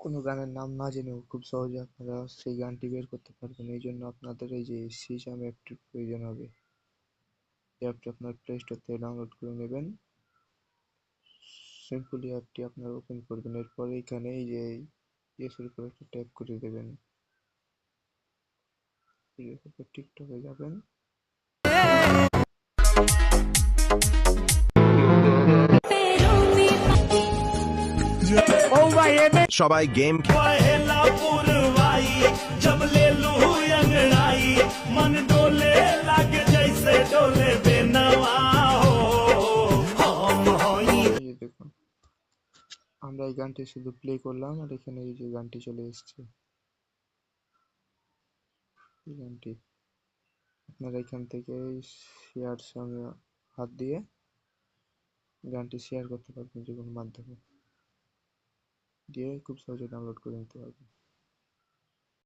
কোনো গানের নাম না জেনেও খুব সহজে আপনারা সেই গানটি বের করতে পারবেন। এই জন্য আপনাদের এই যে সিসাম অ্যাপটির প্রয়োজন হবে। এই অ্যাপটি আপনার প্লে স্টোর থেকে ডাউনলোড করে নেবেন। সিম্পলি অ্যাপটি আপনারা ওপেন করবেন। এরপরে এখানে এই যে ইয়েসের উপর একটা ট্যাপ করে দেবেন। টিকটকে যাবেন। সবাই গেম দেখুন, আমরা এই গানটি শুধু প্লে করলাম আর এখানে এই যে গানটি চলে এসছে। এই গানটি আপনারা এখান থেকে শেয়ার সঙ্গে হাত দিয়ে গানটি শেয়ার করতে পারবেন যে কোনো মাধ্যমে, দিয়ে খুব সহজে ডাউনলোড করে নিতে পারবেন।